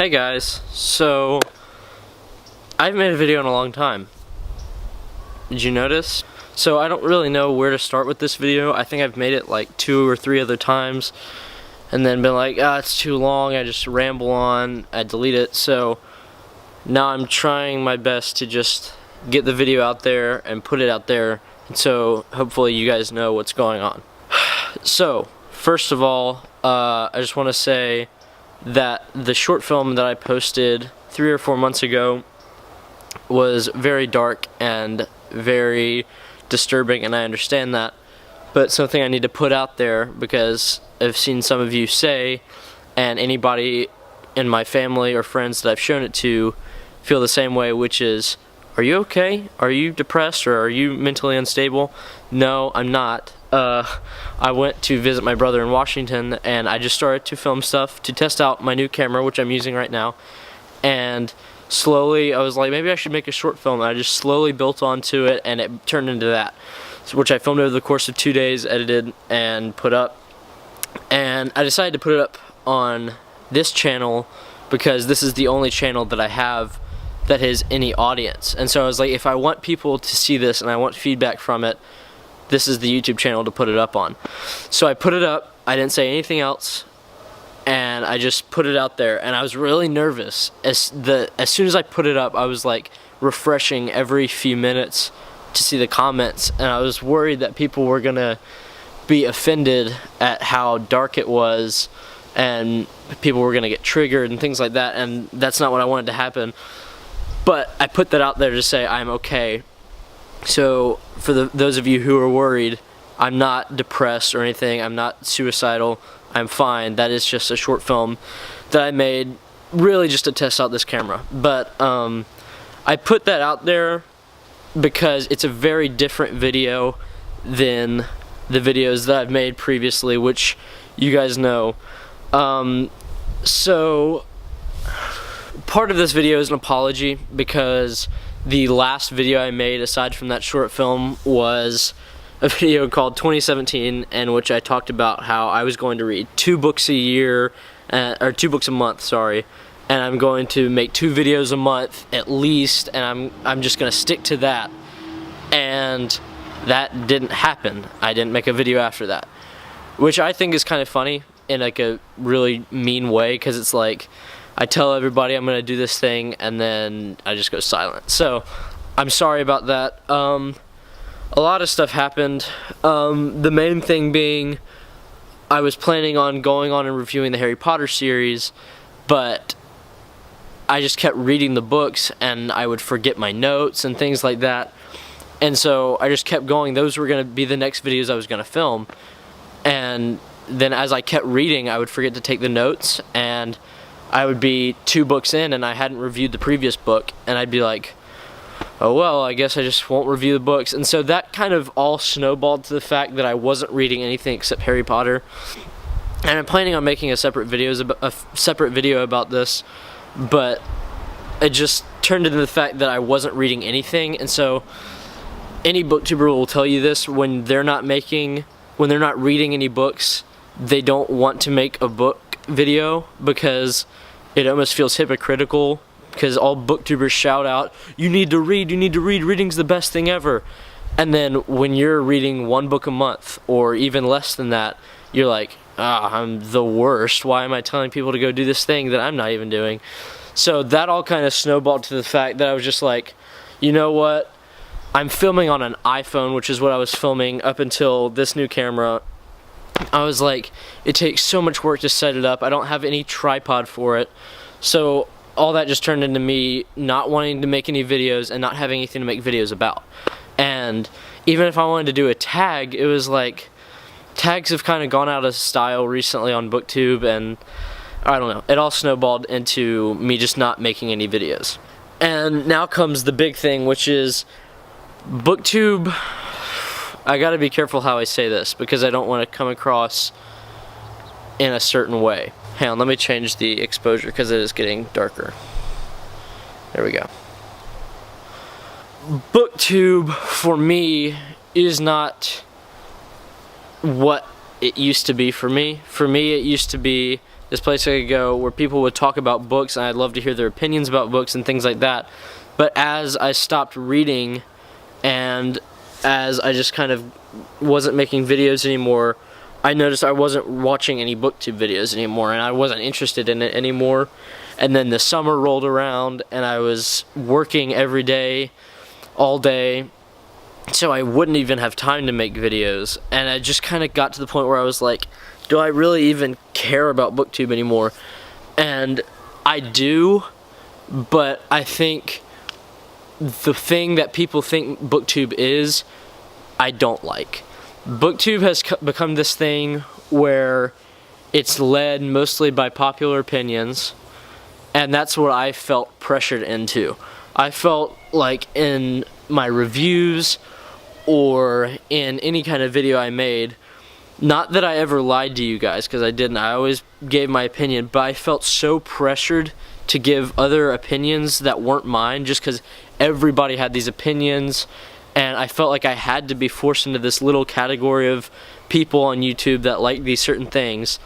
Hey guys, so I haven't made a video in a long time. Did you notice? So I don't really know where to start with this video. I think I've made it like 2 or 3 other times and then been like, it's too long, I just ramble on, I delete it. So now I'm trying my best to just get the video out there and put it out there, and so hopefully you guys know what's going on. So first of all, I just want to say that the short film that I posted 3 or 4 months ago was very dark and very disturbing, and I understand that, but something I need to put out there because I've seen some of you say, and anybody in my family or friends that I've shown it to feel the same way, which is, are you okay? Are you depressed, or are you mentally unstable? No, I'm not. I went to visit my brother in Washington, and I just started to film stuff to test out my new camera, which I'm using right now, and slowly I was like, maybe I should make a short film, and I just slowly built onto it, and it turned into that, which I filmed over the course of 2 days, edited, and put up. And I decided to put it up on this channel because this is the only channel that I have that has any audience, and so I was like, if I want people to see this and I want feedback from it, this is the YouTube channel to put it up on. So I put it up, I didn't say anything else, and I just put it out there, and I was really nervous. As soon as I put it up, I was like refreshing every few minutes to see the comments, and I was worried that people were gonna be offended at how dark it was, and people were gonna get triggered and things like that, and that's not what I wanted to happen. But I put that out there to say I'm okay. So for those of you who are worried, I'm not depressed or anything, I'm not suicidal, I'm fine. That is just a short film that I made really just to test out this camera. But I put that out there because it's a very different video than the videos that I've made previously, which you guys know. So part of this video is an apology because the last video I made aside from that short film was a video called 2017, in which I talked about how I was going to read 2 books a year, or 2 books a month, sorry, and I'm going to make 2 videos a month at least, and I'm just going to stick to that. And that didn't happen. I didn't make a video after that, which I think is kind of funny in like a really mean way, because it's like I tell everybody I'm going to do this thing and then I just go silent. So I'm sorry about that. A lot of stuff happened. The main thing being I was planning on going on and reviewing the Harry Potter series, but I just kept reading the books and I would forget my notes and things like that. And so I just kept going. Those were going to be the next videos I was going to film. And then as I kept reading, I would forget to take the notes, and I would be 2 books in and I hadn't reviewed the previous book, and I'd be like, oh well, I guess I just won't review the books. And so that kind of all snowballed to the fact that I wasn't reading anything except Harry Potter. And I'm planning on making a separate video about this, but it just turned into the fact that I wasn't reading anything. And so any booktuber will tell you this, when they're not reading any books, they don't want to make a book video because it almost feels hypocritical, because all booktubers shout out, you need to read, reading's the best thing ever. And then when you're reading 1 book a month or even less than that, you're like, I'm the worst, why am I telling people to go do this thing that I'm not even doing? So that all kind of snowballed to the fact that I was just like, you know what, I'm filming on an iPhone, which is what I was filming up until this new camera. I was like, it takes so much work to set it up, I don't have any tripod for it. So all that just turned into me not wanting to make any videos and not having anything to make videos about. And even if I wanted to do a tag, it was like, tags have kind of gone out of style recently on Booktube, and I don't know, it all snowballed into me just not making any videos. And now comes the big thing, which is Booktube. I gotta be careful how I say this because I don't want to come across in a certain way. Hang on, let me change the exposure because it is getting darker. There we go. Booktube for me is not what it used to be for me. For me, it used to be this place I could go where people would talk about books, and I'd love to hear their opinions about books and things like that. But as I stopped reading, and as I just kind of wasn't making videos anymore, I noticed I wasn't watching any Booktube videos anymore, and I wasn't interested in it anymore. And then the summer rolled around, and I was working every day, all day, so I wouldn't even have time to make videos. And I just kind of got to the point where I was like, do I really even care about Booktube anymore? And I do, but I think the thing that people think Booktube is, I don't like. Booktube has become this thing where it's led mostly by popular opinions, and that's what I felt pressured into. I felt like in my reviews or in any kind of video I made, not that I ever lied to you guys, because I didn't, I always gave my opinion, but I felt so pressured to give other opinions that weren't mine just because everybody had these opinions, and I felt like I had to be forced into this little category of people on YouTube that like these certain things.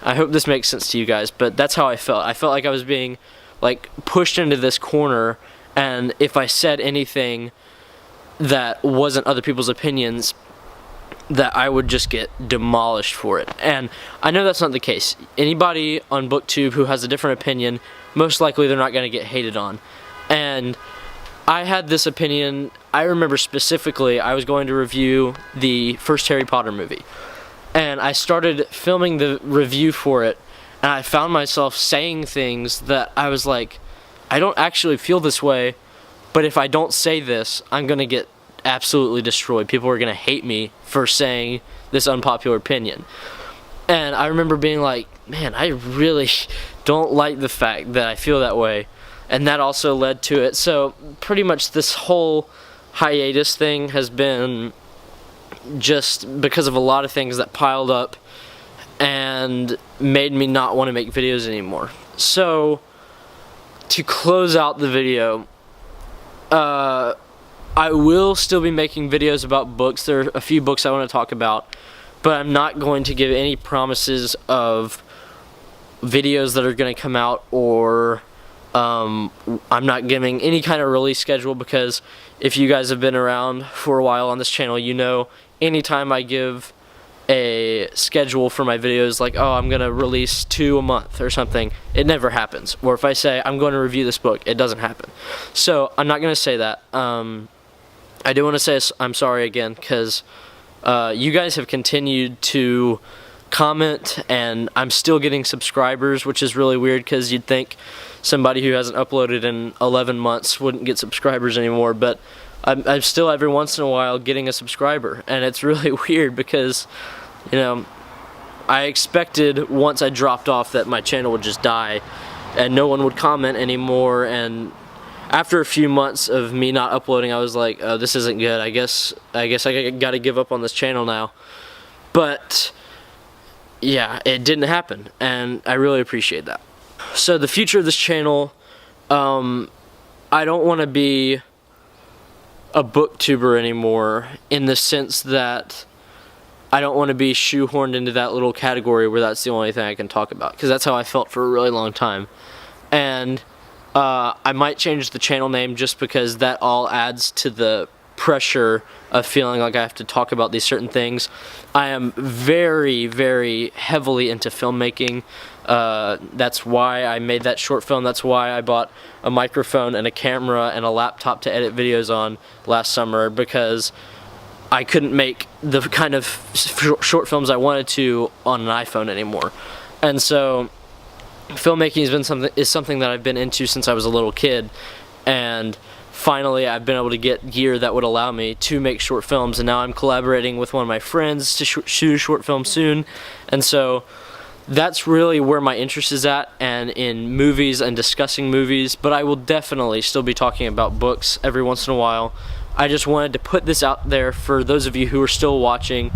I hope this makes sense to you guys, but that's how I felt. I felt like I was being like pushed into this corner, and if I said anything that wasn't other people's opinions, that I would just get demolished for it. And I know that's not the case. Anybody on Booktube who has a different opinion, most likely they're not going to get hated on. And I had this opinion. I remember specifically I was going to review the first Harry Potter movie, and I started filming the review for it, and I found myself saying things that I was like, I don't actually feel this way, but if I don't say this, I'm gonna get absolutely destroyed. People are gonna hate me for saying this unpopular opinion. And I remember being like, man, I really don't like the fact that I feel that way. And that also led to it. So pretty much this whole hiatus thing has been just because of a lot of things that piled up and made me not want to make videos anymore. So to close out the video, I will still be making videos about books. There are a few books I want to talk about, but I'm not going to give any promises of videos that are going to come out, or I'm not giving any kind of release schedule, because if you guys have been around for a while on this channel, you know anytime I give a schedule for my videos, like, oh, I'm going to release 2 a month or something, it never happens. Or if I say I'm going to review this book, it doesn't happen. So I'm not going to say that. I do want to say I'm sorry again, because you guys have continued to comment, and I'm still getting subscribers, which is really weird, because you'd think somebody who hasn't uploaded in 11 months wouldn't get subscribers anymore, but I'm still every once in a while getting a subscriber, and it's really weird because, you know, I expected once I dropped off that my channel would just die and no one would comment anymore, and after a few months of me not uploading, I was like, oh, this isn't good. I guess I gotta give up on this channel now. But yeah, it didn't happen, and I really appreciate that. So the future of this channel, I don't want to be a booktuber anymore, in the sense that I don't want to be shoehorned into that little category where that's the only thing I can talk about, because that's how I felt for a really long time. And I might change the channel name just because that all adds to the pressure of feeling like I have to talk about these certain things. I am very, very heavily into filmmaking. That's why I made that short film. That's why I bought a microphone and a camera and a laptop to edit videos on last summer, because I couldn't make the kind of short films I wanted to on an iPhone anymore. And so filmmaking has been something that I've been into since I was a little kid, and finally I've been able to get gear that would allow me to make short films, and now I'm collaborating with one of my friends to shoot a short film soon. And so that's really where my interest is at, and in movies and discussing movies, but I will definitely still be talking about books every once in a while. I just wanted to put this out there for those of you who are still watching.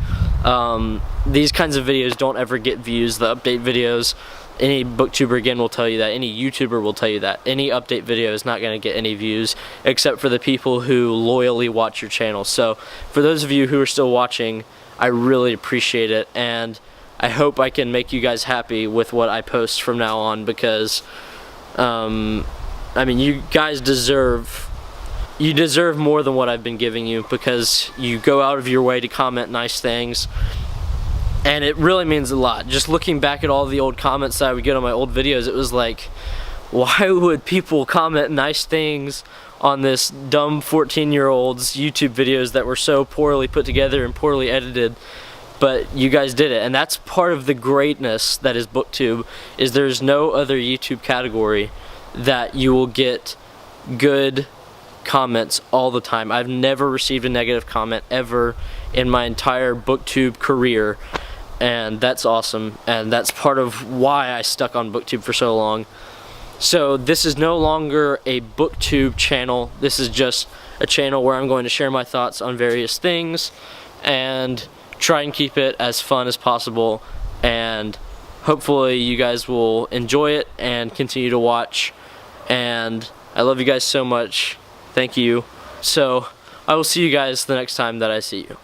These kinds of videos don't ever get views, the update videos. Any booktuber again will tell you that, any YouTuber will tell you that. Any update video is not going to get any views, except for the people who loyally watch your channel. So for those of you who are still watching, I really appreciate it, and I hope I can make you guys happy with what I post from now on, because I mean, you guys deserve more than what I've been giving you, because you go out of your way to comment nice things, and it really means a lot. Just looking back at all the old comments that I would get on my old videos, it was like, why would people comment nice things on this dumb 14-year-old's YouTube videos that were so poorly put together and poorly edited? But you guys did it, and that's part of the greatness that is Booktube, is there's no other YouTube category that you will get good comments all the time. I've never received a negative comment ever in my entire Booktube career, and that's awesome, and that's part of why I stuck on Booktube for so long. So this is no longer a Booktube channel. This is just a channel where I'm going to share my thoughts on various things and try and keep it as fun as possible, and hopefully you guys will enjoy it and continue to watch. And I love you guys so much. Thank you. So I will see you guys the next time that I see you.